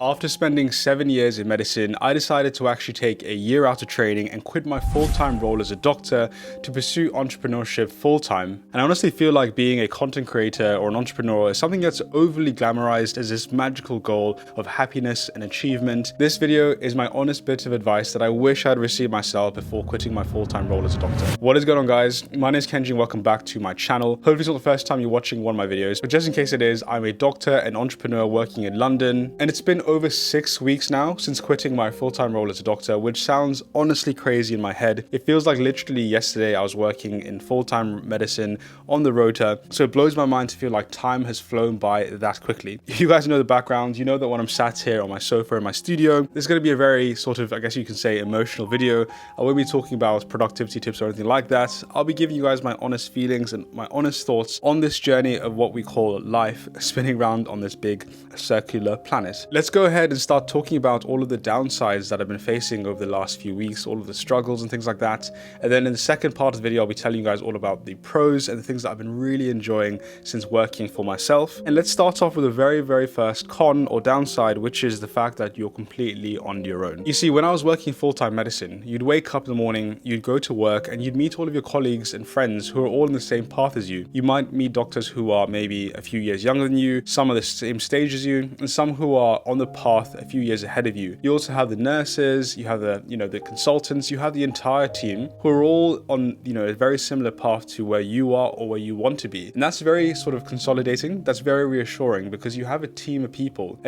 After spending 7 years in medicine, I decided to actually take a year out of training and quit my full-time role as a doctor to pursue entrepreneurship full-time. And I honestly feel like being a content creator or an entrepreneur is something that's overly glamorized as this magical goal of happiness and achievement. This video is my honest bit of advice that I wish I'd received myself before quitting my full-time role as a doctor. What is going on, guys? My name is Kenji and welcome back to my channel. Hopefully it's not the first time you're watching one of my videos, but just in case it is, I'm a doctor and entrepreneur working in London, and it's been over 6 weeks now since quitting my full-time role as a doctor, which sounds honestly crazy in my head. It feels like literally yesterday I was working in full-time medicine on the rota, so it blows my mind to feel like time has flown by that quickly. If you guys know the background, you know that when I'm sat here on my sofa in my studio, this is going to be a very sort of, I guess you can say, emotional video. I won't be talking about productivity tips or anything like that. I'll be giving you guys my honest feelings and my honest thoughts on this journey of what we call life, spinning around on this big circular planet. Let's go ahead and start talking about all of the downsides that I've been facing over the last few weeks, all of the struggles and things like that. And then in the second part of the video, I'll be telling you guys all about the pros and the things that I've been really enjoying since working for myself. And let's start off with the very first con or downside, which is the fact that you're completely on your own. You see, when I was working full-time medicine, you'd wake up in the morning, you'd go to work, and you'd meet all of your colleagues and friends who are all in the same path as you. You might meet doctors who are maybe a few years younger than you, some are the same stage as you, and some who are on the path a few years ahead of you. You also have the nurses, you have the consultants, you have the entire team who are all on, a very similar path to where you are or where you want to be. And that's very sort of consolidating. That's very reassuring because you have a team of people,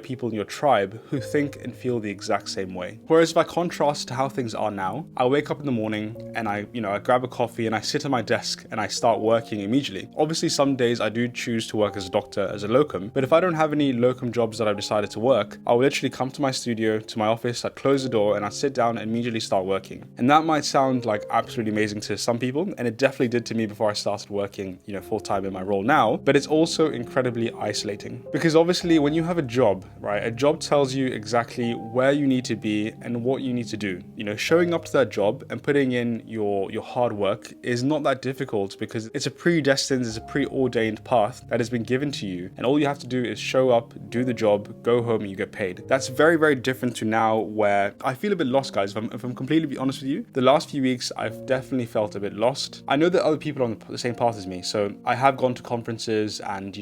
people in your tribe who think and feel the exact same way. Whereas if I contrast to how things are now, I wake up in the morning and I grab a coffee and I sit at my desk and I start working immediately. Obviously, some days I do choose to work as a doctor, as a locum, but if I don't have any locum jobs that I've decided to work, I'll literally come to my studio, to my office, I'd close the door and I'd sit down and immediately start working. And that might sound like absolutely amazing to some people, and it definitely did to me before I started working, full-time in my role now, but it's also incredibly isolating. Because obviously when you have a job, right, a job tells you exactly where you need to be and what you need to do. Showing up to that job and putting in your hard work is not that difficult because it's a predestined, it's a preordained path that has been given to you. And all you have to do is show up, do the job, go home, and you get paid. That's very different to now where I feel a bit lost, guys. If I'm completely honest with you, the last few weeks I've definitely felt a bit lost. I know that other people are on the same path as me, so I have gone to conferences and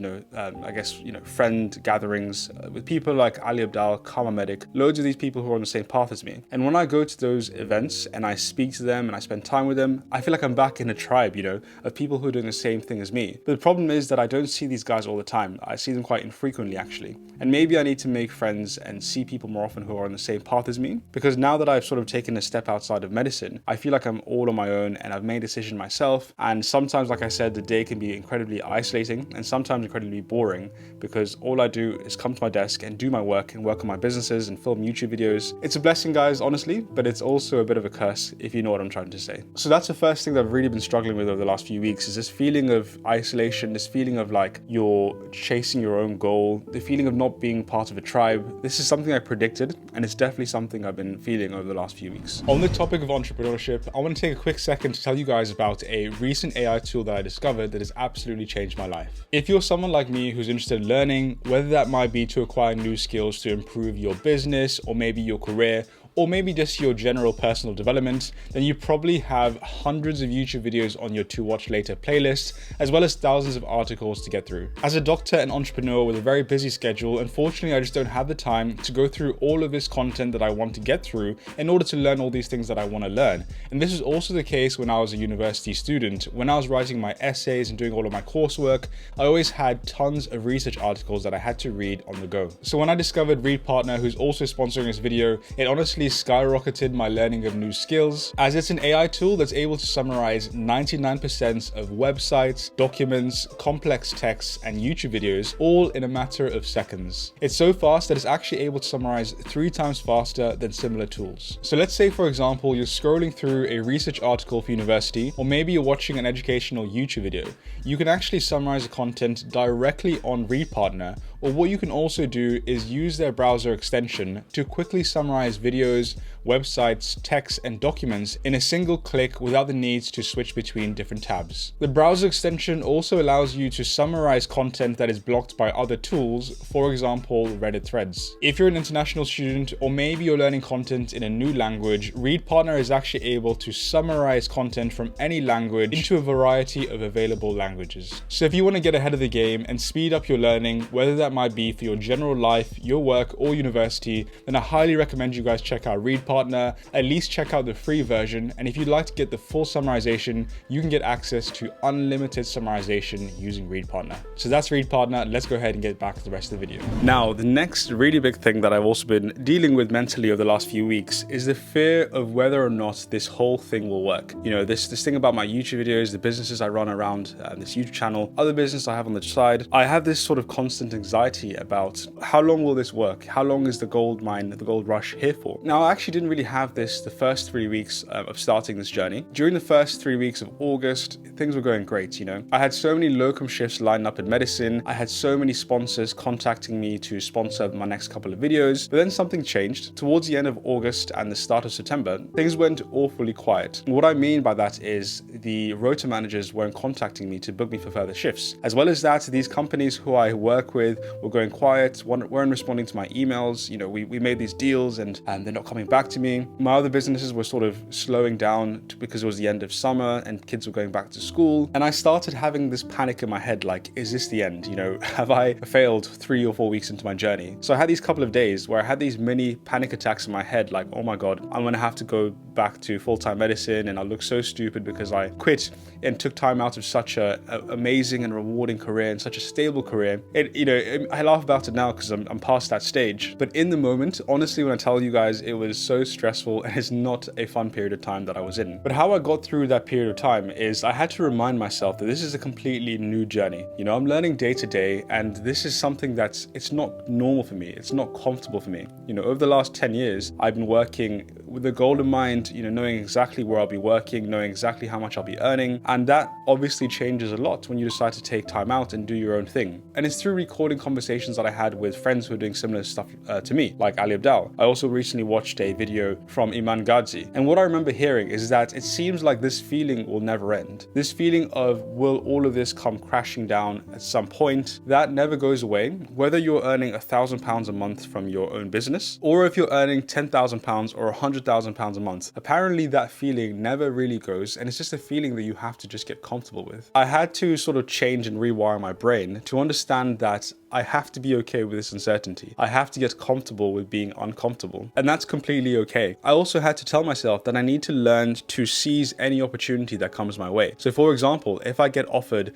friend gatherings with people like Ali Abdal, Karma Medic, loads of these people who are on the same path as me. And when I go to those events and I speak to them and I spend time with them, I feel like I'm back in a tribe, of people who are doing the same thing as me. But the problem is that I don't see these guys all the time. I see them quite infrequently, actually. And maybe I need to make friends and see people more often who are on the same path as me, because now that I've sort of taken a step outside of medicine, I feel like I'm all on my own and I've made a decision myself. And sometimes, like I said, the day can be incredibly isolating and sometimes incredibly boring because all I do is come to my desk and do my work and work on my businesses and film YouTube videos. It's a blessing, guys, honestly, but it's also a bit of a curse, if you know what I'm trying to say. So that's the first thing that I've really been struggling with over the last few weeks, is this feeling of isolation, this feeling of like you're chasing your own goal, the feeling of not being part of a tribe. This is something I predicted, and it's definitely something I've been feeling over the last few weeks. On the topic of entrepreneurship, I want to take a quick second to tell you guys about a recent AI tool that I discovered that has absolutely changed my life. If you're someone like me who's interested in learning, whether that might be to acquire new skills to improve your business or maybe your career, or maybe just your general personal development, then you probably have hundreds of YouTube videos on your to watch later playlist, as well as thousands of articles to get through. As a doctor and entrepreneur with a very busy schedule, unfortunately, I just don't have the time to go through all of this content that I want to get through in order to learn all these things that I want to learn. And this is also the case when I was a university student. When I was writing my essays and doing all of my coursework, I always had tons of research articles that I had to read on the go. So when I discovered Readpartner, who's also sponsoring this video, it honestly skyrocketed my learning of new skills, as it's an AI tool that's able to summarize 99% of websites, documents, complex texts, and YouTube videos all in a matter of seconds. It's so fast that it's actually able to summarize 3 times faster than similar tools. So let's say, for example, you're scrolling through a research article for university, or maybe you're watching an educational YouTube video. You can actually summarize the content directly on Readpartner, Or what you can also do is use their browser extension to quickly summarize videos, websites, text, and documents in a single click without the need to switch between different tabs. The browser extension also allows you to summarize content that is blocked by other tools, for example, Reddit threads. If you're an international student, or maybe you're learning content in a new language, Readpartner is actually able to summarize content from any language into a variety of available languages. So if you want to get ahead of the game and speed up your learning, whether that might be for your general life, your work, or university, then I highly recommend you guys check out Readpartner. At least check out the free version, and if you'd like to get the full summarization, you can get access to unlimited summarization using Readpartner. So that's Readpartner. Let's go ahead and get back to the rest of the video. Now, the next really big thing that I've also been dealing with mentally over the last few weeks is the fear of whether or not this whole thing will work. You know, this thing about my YouTube videos, the businesses I run around this YouTube channel, other business I have on the side, I have this sort of constant anxiety about how long will this work? How long is the gold mine, the gold rush here for? Now, I actually didn't really have this the first 3 weeks of starting this journey. During the first 3 weeks of August, things were going great, you know. I had so many locum shifts lined up in medicine. I had so many sponsors contacting me to sponsor my next couple of videos. But then something changed. Towards the end of August and the start of September, things went awfully quiet. And what I mean by that is the rota managers weren't contacting me to book me for further shifts. As well as that, these companies who I work with were going quiet, weren't responding to my emails. You know, we made these deals and they're not coming back to me. My other businesses were sort of slowing down because it was the end of summer and kids were going back to school. And I started having this panic in my head, like, is this the end? You know, have I failed 3 or 4 weeks into my journey? So I had these couple of days where I had these mini panic attacks in my head, like, oh my God, I'm gonna have to go back to full-time medicine and I look so stupid because I quit and took time out of such a amazing and rewarding career and such a stable career. I laugh about it now because I'm past that stage. But in the moment, honestly, when I tell you guys, it was so stressful and it's not a fun period of time that I was in. But how I got through that period of time is I had to remind myself that this is a completely new journey. You know, I'm learning day to day, and this is something it's not normal for me. It's not comfortable for me. You know, over the last 10 years, I've been working with a goal in mind, you know, knowing exactly where I'll be working, knowing exactly how much I'll be earning. And that obviously changes a lot when you decide to take time out and do your own thing. And it's through recording conversations that I had with friends who are doing similar stuff to me, like Ali Abdal. I also recently watched a video from Iman Ghazi. And what I remember hearing is that it seems like this feeling will never end. This feeling of, will all of this come crashing down at some point? That never goes away. Whether you're earning £1,000 a month from your own business, or if you're earning £10,000 or £100,000 a month, apparently that feeling never really goes, and it's just a feeling that you have to just get comfortable with. I had to sort of change and rewire my brain to understand that I have to be okay with this uncertainty. I have to get comfortable with being uncomfortable, and that's completely okay. I also had to tell myself that I need to learn to seize any opportunity that comes my way. So for example, if I get offered,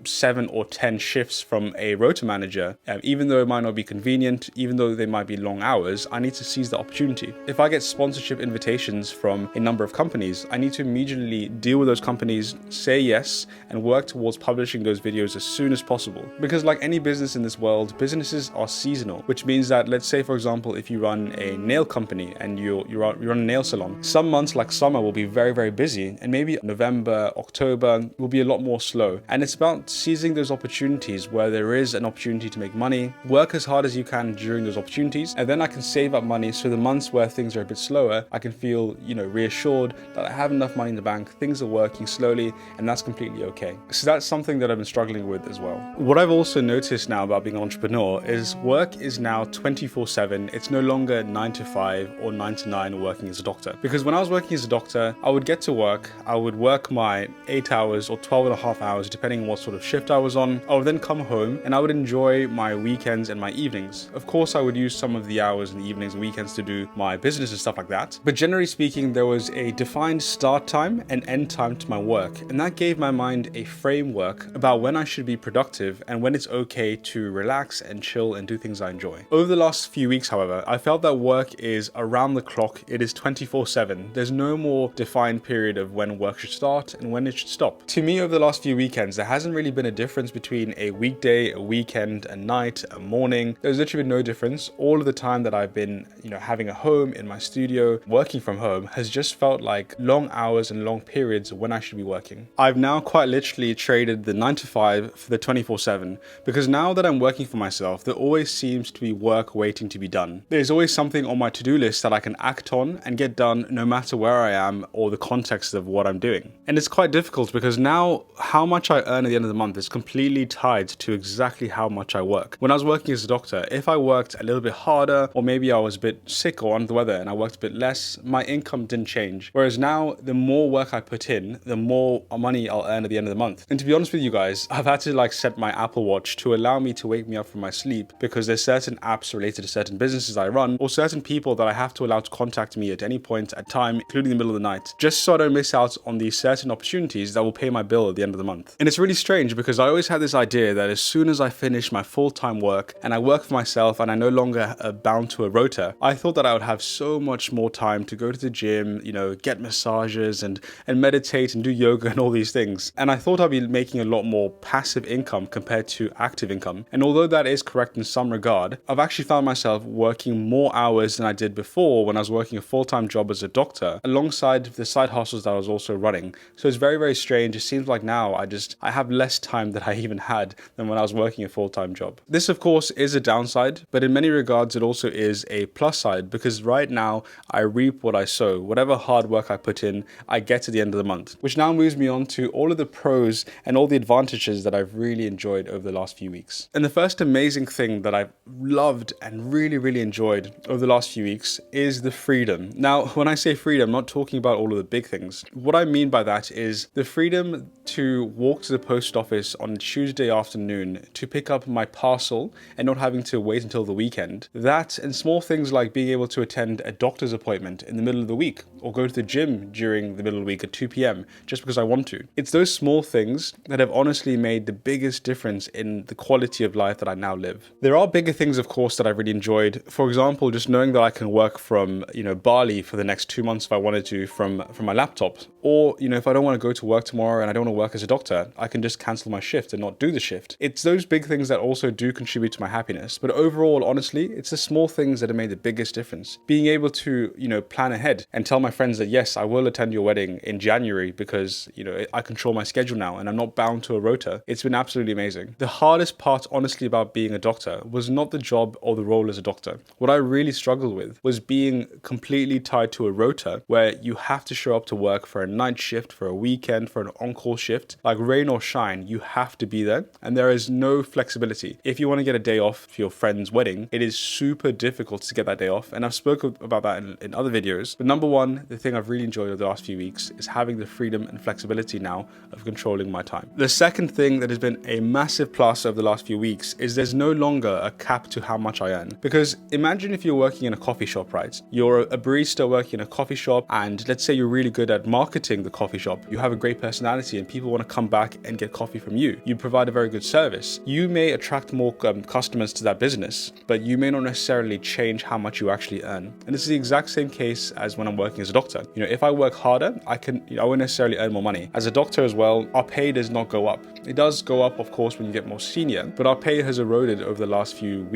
7 or 10 shifts from a rota manager, even though it might not be convenient, even though they might be long hours, I need to seize the opportunity. If I get sponsorship invitations from a number of companies, I need to immediately deal with those companies, say yes, and work towards publishing those videos as soon as possible. Because like any business in this world, businesses are seasonal, which means that, let's say for example, if you run a nail company and you run a nail salon, some months like summer will be very, very busy, and maybe November, October will be a lot more slow. And it's about seizing those opportunities where there is an opportunity to make money, work as hard as you can during those opportunities, and then I can save up money so the months where things are a bit slower, I can feel, reassured that I have enough money in the bank, things are working slowly, and that's completely okay. So that's something that I've been struggling with as well. What I've also noticed now about being an entrepreneur is work is now 24/7. It's no longer 9 to 5 or 9 to 9 working as a doctor. Because when I was working as a doctor, I would get to work, I would work my 8 hours or 12 and a half hours, depending on what sort of shift I was on. I would then come home and I would enjoy my weekends and my evenings. Of course, I would use some of the hours in the evenings and weekends to do my business and stuff like that. But generally speaking, there was a defined start time and end time to my work. And that gave my mind a framework about when I should be productive and when it's okay to relax and chill and do things I enjoy. Over the last few weeks, however, I felt that work is around the clock. It is 24/7. There's no more defined period of when work should start and when it should stop. To me, over the last few weekends, there hasn't really been a difference between a weekday, a weekend, a night, a morning. There's literally been no difference. All of the time that I've been, having a home in my studio, working from home, has just felt like long hours and long periods when I should be working. I've now quite literally traded the 9 to 5 for the 24/7, because now that I'm working for myself, there always seems to be work waiting to be done. There's always something on my to-do list that I can act on and get done no matter where I am or the context of what I'm doing. And it's quite difficult because now how much I earn at the end of the month is completely tied to exactly how much I work. When I was working as a doctor, if I worked a little bit harder, or maybe I was a bit sick or under the weather and I worked a bit less, my income didn't change. Whereas now, the more work I put in, the more money I'll earn at the end of the month. And to be honest with you guys, I've had to set my Apple Watch to allow me to wake me up from my sleep because there's certain apps related to certain businesses I run or certain people that I have to allow to contact me at any point at time, including the middle of the night, just so I don't miss out on these certain opportunities that will pay my bill at the end of the month. And it's really strange because I always had this idea that as soon as I finish my full-time work and I work for myself and I no longer bound to a rota, I thought that I would have so much more time to go to the gym, get massages and meditate and do yoga and all these things. And I thought I'd be making a lot more passive income compared to active income. And although that is correct in some regard, I've actually found myself working more hours than I did before when I was working a full-time job as a doctor alongside the side hustles that I was also running. So it's very, very strange. It seems like now I have less time than I even had than when I was working a full-time job. This, of course, is a downside, but in many regards, it also is a plus side because right now I reap what I sow. Whatever hard work I put in, I get at the end of the month, which now moves me on to all of the pros and all the advantages that I've really enjoyed over the last few weeks. And the first amazing thing that I've loved and really, really enjoyed over the last few weeks is the freedom. Now, when I say freedom, I'm not talking about all of the big things. What I mean by that is the freedom to walk to the post office on Tuesday afternoon to pick up my parcel and not having to wait until the weekend. That and small things like being able to attend a doctor's appointment in the middle of the week or go to the gym during the middle of the week at 2 p.m. just because I want to. It's those small things that have honestly made the biggest difference in the quality of life that I now live. There are bigger things, of course, that I've really enjoyed. For example, just knowing that I can work from, Bali for the next 2 months if I wanted to from my laptop. Or, if I don't want to go to work tomorrow and I don't want to work as a doctor, I can just cancel my shift and not do the shift. It's those big things that also do contribute to my happiness. But overall, honestly, it's the small things that have made the biggest difference. Being able to, plan ahead and tell my friends that, yes, I will attend your wedding in January because, I control my schedule now and I'm not bound to a rota. It's been absolutely amazing. The hardest part, honestly, about being a doctor was not the job or the role as a doctor. What I really struggled with was being completely tied to a rota where you have to show up to work for a night shift, for a weekend, for an on-call shift. Like rain or shine, you have to be there and there is no flexibility. If you want to get a day off for your friend's wedding, it is super difficult to get that day off. And I've spoken about that in other videos. But number one, the thing I've really enjoyed over the last few weeks is having the freedom and flexibility now of controlling my time. The second thing that has been a massive plus over the last few weeks is there's no longer a cap to how much I earn. Because imagine if you're working in a coffee shop, right? You're a barista working in a coffee shop and let's say you're really good at marketing the coffee shop. You have a great personality and people want to come back and get coffee from you. You provide a very good service. You may attract more customers to that business, but you may not necessarily change how much you actually earn. And this is the exact same case as when I'm working as a doctor. If I work harder, I won't necessarily earn more money. As a doctor as well, our pay does not go up. It does go up, of course, when you get more senior, but our pay has eroded over the last few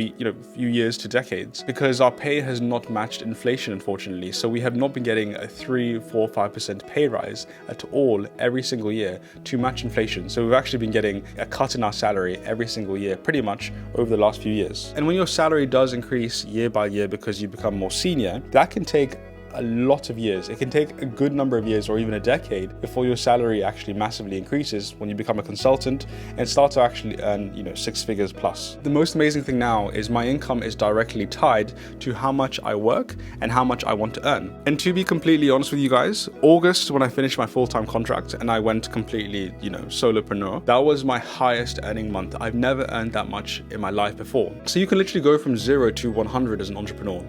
years to decades because our pay has not matched inflation, unfortunately. So we have not been getting a 3, 4, 5% pay rise at all every single year to match inflation. So we've actually been getting a cut in our salary every single year, pretty much over the last few years. And when your salary does increase year by year because you become more senior, that can take a lot of years. It can take a good number of years or even a decade before your salary actually massively increases when you become a consultant and start to actually earn, 6 figures plus. The most amazing thing now is my income is directly tied to how much I work and how much I want to earn. And to be completely honest with you guys, August, when I finished my full-time contract and I went completely, solopreneur, that was my highest earning month. I've never earned that much in my life before. So you can literally go from 0 to 100 as an entrepreneur.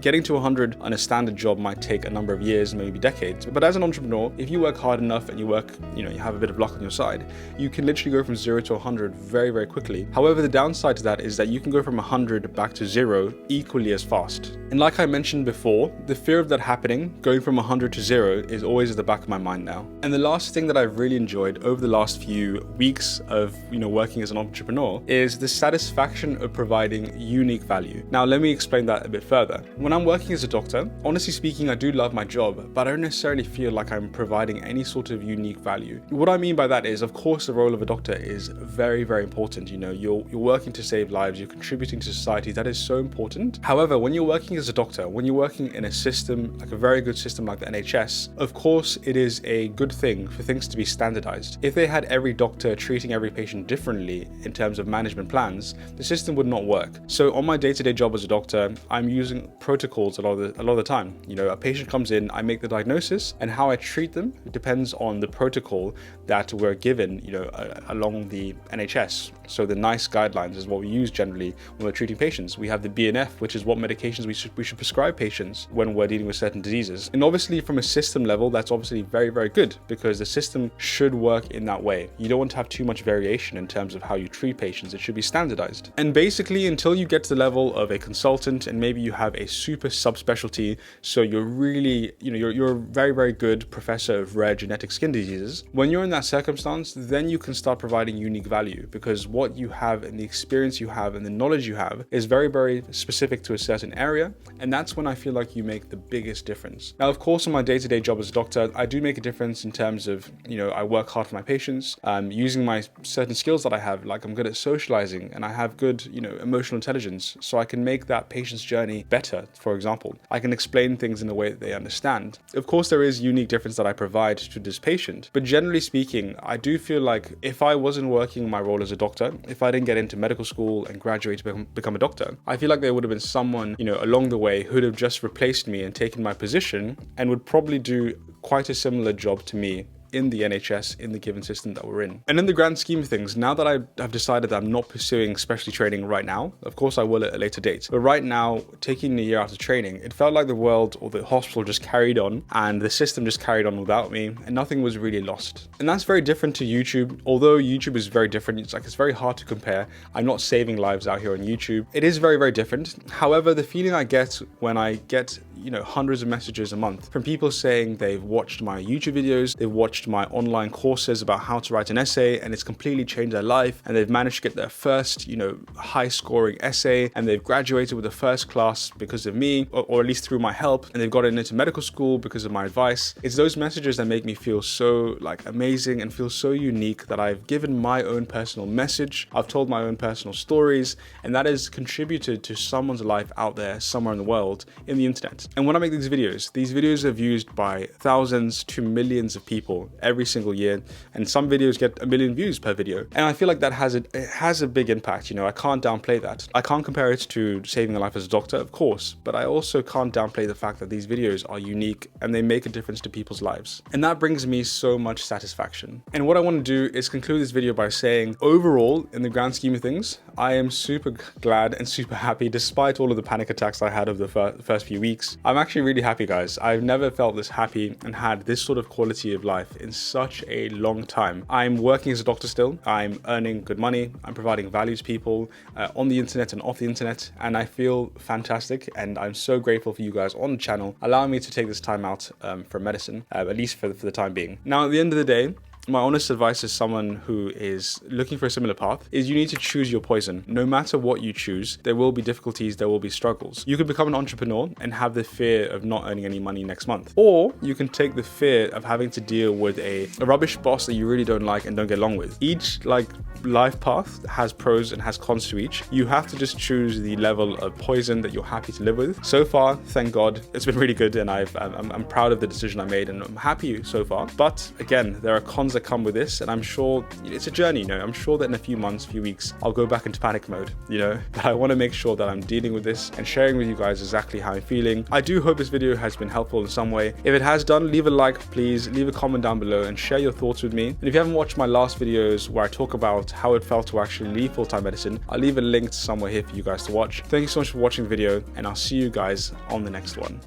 Getting to 100 on a standard job might take a number of years, maybe decades. But as an entrepreneur, if you work hard enough and you work, you have a bit of luck on your side, you can literally go from 0 to 100 very, very quickly. However, the downside to that is that you can go from 100 back to 0 equally as fast. And like I mentioned before, the fear of that happening, going from 100 to 0, is always at the back of my mind now. And the last thing that I've really enjoyed over the last few weeks of, working as an entrepreneur is the satisfaction of providing unique value. Now, let me explain that a bit further. When I'm working as a doctor, honestly speaking, speaking, I do love my job, but I don't necessarily feel like I'm providing any sort of unique value. What I mean by that is, of course, the role of a doctor is very, very important. You know, you're working to save lives, you're contributing to society. That is so important. However, when you're working as a doctor, when you're working in a system, like a very good system like the NHS, of course, it is a good thing for things to be standardized. If they had every doctor treating every patient differently in terms of management plans, the system would not work. So on my day-to-day job as a doctor, I'm using protocols a lot of the time. You know, a patient comes in, I make the diagnosis, and how I treat them depends on the protocol that we're given, you know, along the NHS. So the NICE guidelines is what we use generally when we're treating patients. We have the BNF, which is what medications we should prescribe patients when we're dealing with certain diseases. And obviously from a system level, that's obviously very, very good, because the system should work in that way. You don't want to have too much variation in terms of how you treat patients. It should be standardized. And basically, until you get to the level of a consultant and maybe you have a super subspecialty, so you're really, you know, you're a very, very good professor of rare genetic skin diseases. When you're in that circumstance, then you can start providing unique value, because what you have and the experience you have and the knowledge you have is very, very specific to a certain area. And that's when I feel like you make the biggest difference. Now, of course, on my day-to-day job as a doctor, I do make a difference in terms of, you know, I work hard for my patients, using my certain skills that I have, like I'm good at socializing and I have good, you know, emotional intelligence. So I can make that patient's journey better. For example, I can explain things in a way that they understand. Of course, there is unique difference that I provide to this patient, but generally speaking, I do feel like if I wasn't working my role as a doctor, if I didn't get into medical school and graduate to become a doctor, I feel like there would have been someone, you know, along the way who'd have just replaced me and taken my position and would probably do quite a similar job to me in the NHS, in the given system that we're in. And in the grand scheme of things, now that I have decided that I'm not pursuing specialty training right now, of course I will at a later date, but right now, taking a year out of training, it felt like the world or the hospital just carried on and the system just carried on without me and nothing was really lost. And that's very different to YouTube. Although YouTube is very different, it's very hard to compare. I'm not saving lives out here on YouTube. It is very, very different. However, the feeling I get when I get, you know, hundreds of messages a month from people saying they've watched my YouTube videos, they've watched my online courses about how to write an essay and it's completely changed their life, and they've managed to get their first, you know, high scoring essay, and they've graduated with a first class because of me, or at least through my help, and they've gotten into medical school because of my advice. It's those messages that make me feel so like amazing and feel so unique, that I've given my own personal message, I've told my own personal stories, and that has contributed to someone's life out there somewhere in the world in the internet. And when I make these videos are viewed by thousands to millions of people every single year, and some videos get 1 million views per video. And I feel like that has a big impact. You know, I can't downplay that. I can't compare it to saving a life as a doctor, of course, but I also can't downplay the fact that these videos are unique and they make a difference to people's lives. And that brings me so much satisfaction. And what I want to do is conclude this video by saying, overall, in the grand scheme of things, I am super glad and super happy, despite all of the panic attacks I had over the first few weeks. I'm actually really happy, guys. I've never felt this happy and had this sort of quality of life in such a long time. I'm working as a doctor still. I'm earning good money. I'm providing value to people on the internet and off the internet, and I feel fantastic. And I'm so grateful for you guys on the channel, allowing me to take this time out from medicine, at least for the time being. Now, at the end of the day, my honest advice as someone who is looking for a similar path is you need to choose your poison. No matter what you choose, there will be difficulties, there will be struggles. You could become an entrepreneur and have the fear of not earning any money next month. Or you can take the fear of having to deal with a rubbish boss that you really don't like and don't get along with. Each life path has pros and has cons to each. You have to just choose the level of poison that you're happy to live with. So far, thank God, it's been really good, and I'm proud of the decision I made, and I'm happy so far. But again, there are cons that come with this, and I'm sure it's a journey. You know, I'm sure that in a few months, few weeks, I'll go back into panic mode, you know, but I want to make sure that I'm dealing with this and sharing with you guys exactly how I'm feeling. I do hope this video has been helpful in some way. If it has done, leave a like, please, leave a comment down below and share your thoughts with me. And if you haven't watched my last videos where I talk about how it felt to actually leave full-time medicine, I'll leave a link somewhere here for you guys to watch. Thank you so much for watching the video, and I'll see you guys on the next one.